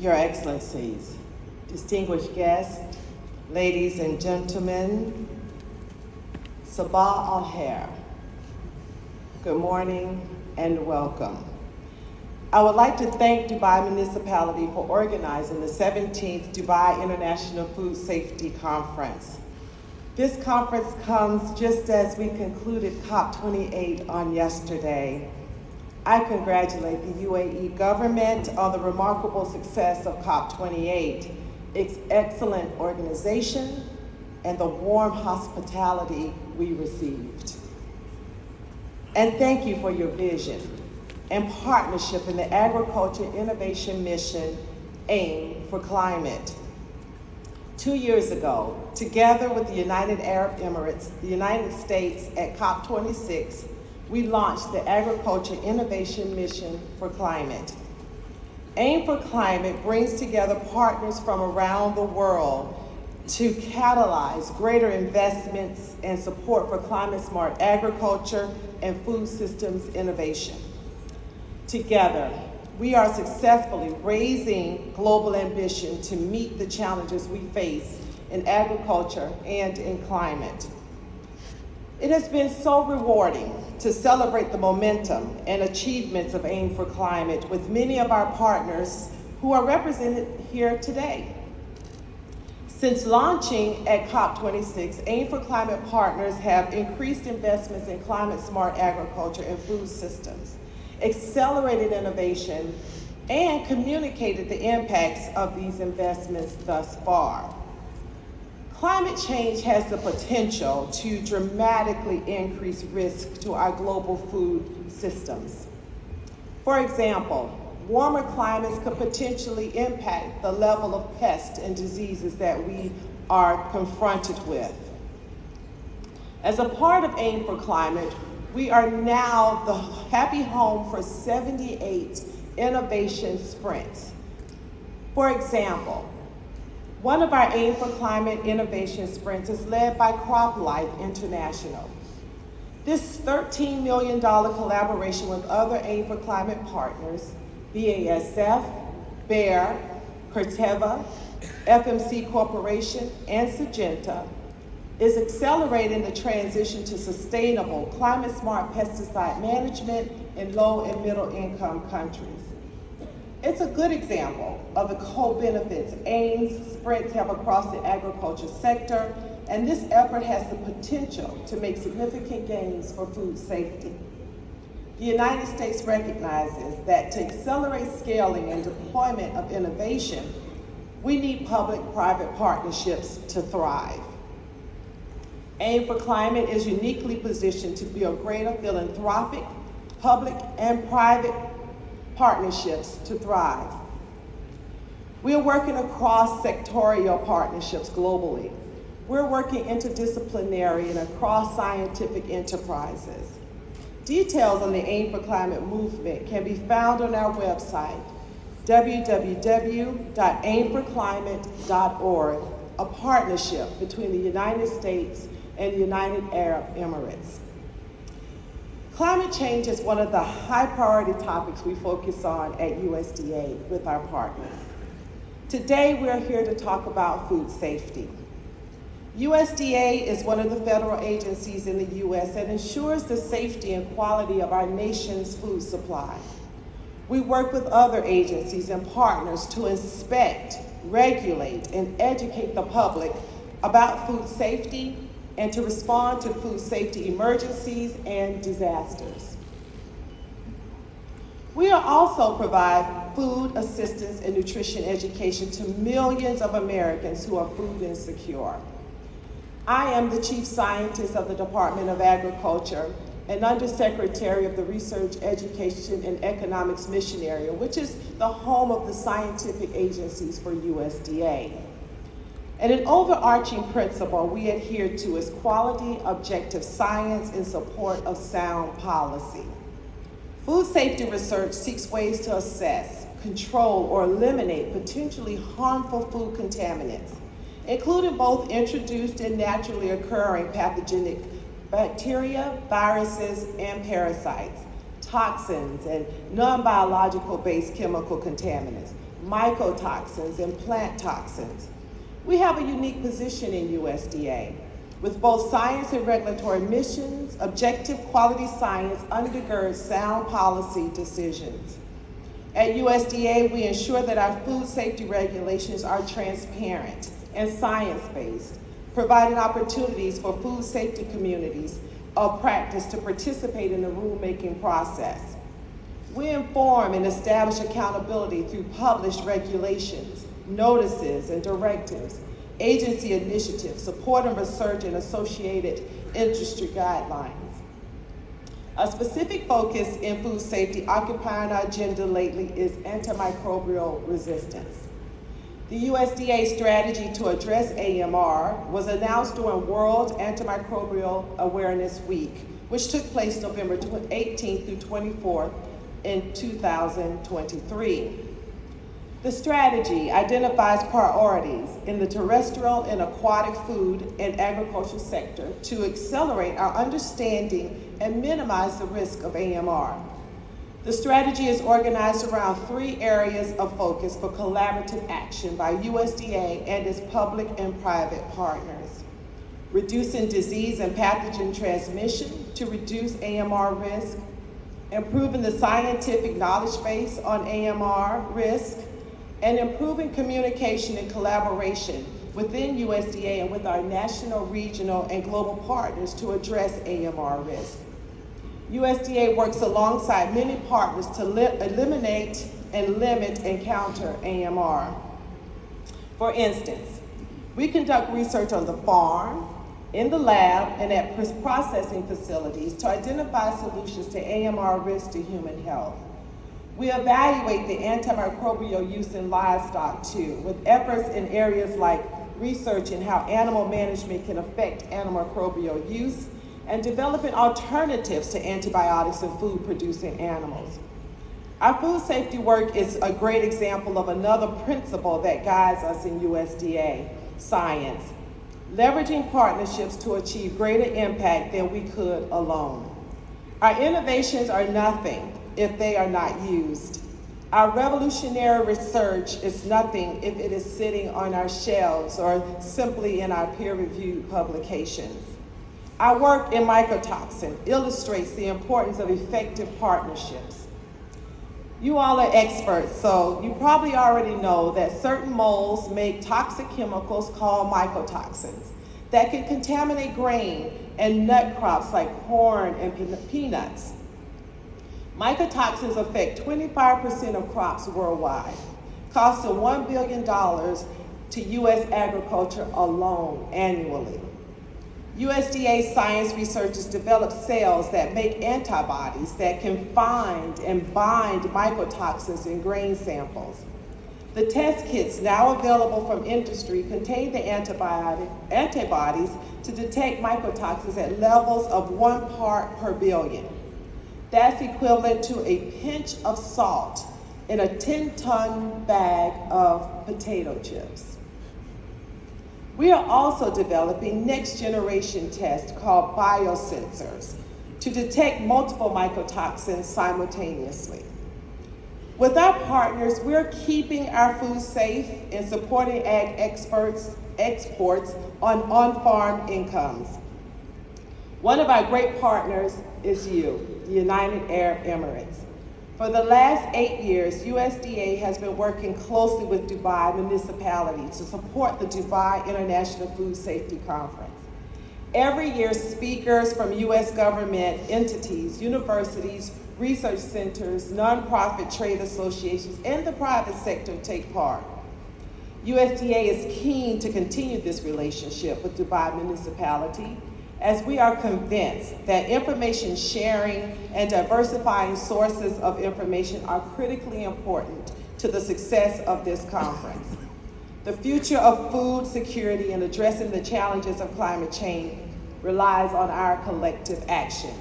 Your Excellencies, distinguished guests, ladies and gentlemen, Sabah al-Khair, good morning and welcome. I would like to thank Dubai Municipality for organizing the 17th Dubai International Food Safety Conference. This conference comes just as we concluded COP28 on yesterday. I congratulate the UAE government on the remarkable success of COP28, its excellent organization, and the warm hospitality we received. And thank you for your vision and partnership in the Agriculture Innovation Mission AIM for Climate. 2 years ago, together with the United Arab Emirates, the United States at COP26, we launched the Agriculture Innovation Mission for Climate. AIM for Climate brings together partners from around the world to catalyze greater investments and support for climate-smart agriculture and food systems innovation. Together, we are successfully raising global ambition to meet the challenges we face in agriculture and in climate. It has been so rewarding to celebrate the momentum and achievements of AIM for Climate with many of our partners who are represented here today. Since launching at COP26, AIM for Climate partners have increased investments in climate-smart agriculture and food systems, accelerated innovation, and communicated the impacts of these investments thus far. Climate change has the potential to dramatically increase risk to our global food systems. For example, warmer climates could potentially impact the level of pests and diseases that we are confronted with. As a part of AIM for Climate, we are now the happy home for 78 innovation sprints. For example, one of our AIM for Climate innovation sprints is led by CropLife International. This $13 million collaboration with other AIM for Climate partners, BASF, Bayer, Corteva, FMC Corporation, and Syngenta, is accelerating the transition to sustainable climate-smart pesticide management in low and middle-income countries. It's a good example of the co-benefits AIM's sprints have across the agriculture sector, and this effort has the potential to make significant gains for food safety. The United States recognizes that to accelerate scaling and deployment of innovation, we need public-private partnerships to thrive. AIM for Climate is uniquely positioned to build greater philanthropic, public, and private partnerships to thrive. We are working across sectorial partnerships globally. We're working interdisciplinary and across scientific enterprises. Details on the AIM for Climate movement can be found on our website, www.aimforclimate.org, a partnership between the United States and the United Arab Emirates. Climate change is one of the high priority topics we focus on at USDA with our partners. Today, we're here to talk about food safety. USDA is one of the federal agencies in the U.S. that ensures the safety and quality of our nation's food supply. We work with other agencies and partners to inspect, regulate, and educate the public about food safety and to respond to food safety emergencies and disasters. We also provide food assistance and nutrition education to millions of Americans who are food insecure. I am the Chief Scientist of the Department of Agriculture and Undersecretary of the Research, Education, and Economics Mission Area, which is the home of the scientific agencies for USDA. And an overarching principle we adhere to is quality, objective science in support of sound policy. Food safety research seeks ways to assess, control, or eliminate potentially harmful food contaminants, including both introduced and naturally occurring pathogenic bacteria, viruses, and parasites, toxins and non-biological based chemical contaminants, mycotoxins and plant toxins. We have a unique position in USDA. With both science and regulatory missions, objective quality science undergirds sound policy decisions. At USDA, we ensure that our food safety regulations are transparent and science-based, providing opportunities for food safety communities of practice to participate in the rulemaking process. We inform and establish accountability through published regulations, notices, and directives, agency initiatives, support and research, and associated industry guidelines. A specific focus in food safety occupying our agenda lately is antimicrobial resistance. The USDA strategy to address AMR was announced during World Antimicrobial Awareness Week, which took place November 18th through 24th in 2023. The strategy identifies priorities in the terrestrial and aquatic food and agriculture sector to accelerate our understanding and minimize the risk of AMR. The strategy is organized around 3 areas of focus for collaborative action by USDA and its public and private partners. Reducing disease and pathogen transmission to reduce AMR risk, improving the scientific knowledge base on AMR risk, and improving communication and collaboration within USDA and with our national, regional, and global partners to address AMR risk. USDA works alongside many partners to eliminate and limit and counter AMR. For instance, we conduct research on the farm, in the lab, and at processing facilities to identify solutions to AMR risk to human health. We evaluate the antimicrobial use in livestock too, with efforts in areas like research in how animal management can affect antimicrobial use and developing alternatives to antibiotics in food-producing animals. Our food safety work is a great example of another principle that guides us in USDA science, leveraging partnerships to achieve greater impact than we could alone. Our innovations are nothing if they are not used. Our revolutionary research is nothing if it is sitting on our shelves or simply in our peer-reviewed publications. Our work in mycotoxin illustrates the importance of effective partnerships. You all are experts, so you probably already know that certain molds make toxic chemicals called mycotoxins that can contaminate grain and nut crops like corn and peanuts. Mycotoxins affect 25% of crops worldwide, costing $1 billion to U.S. agriculture alone annually. USDA science researchers develop cells that make antibodies that can find and bind mycotoxins in grain samples. The test kits now available from industry contain the antibodies to detect mycotoxins at levels of 1 part per billion. That's equivalent to a pinch of salt in a 10-ton bag of potato chips. We are also developing next-generation tests called biosensors to detect multiple mycotoxins simultaneously. With our partners, we're keeping our food safe and supporting ag exports on on-farm incomes. One of our great partners is the United Arab Emirates. For the last 8 years, USDA has been working closely with Dubai municipality to support the Dubai International Food Safety Conference. Every year, speakers from U.S. government entities, universities, research centers, nonprofit trade associations, and the private sector take part. USDA is keen to continue this relationship with Dubai municipality, as we are convinced that information sharing and diversifying sources of information are critically important to the success of this conference. The future of food security and addressing the challenges of climate change relies on our collective action.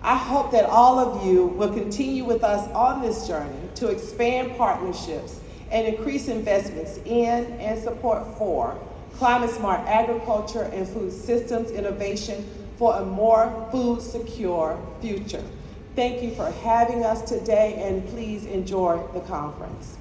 I hope that all of you will continue with us on this journey to expand partnerships and increase investments in and support for climate-smart agriculture and food systems innovation for a more food-secure future. Thank you for having us today, and please enjoy the conference.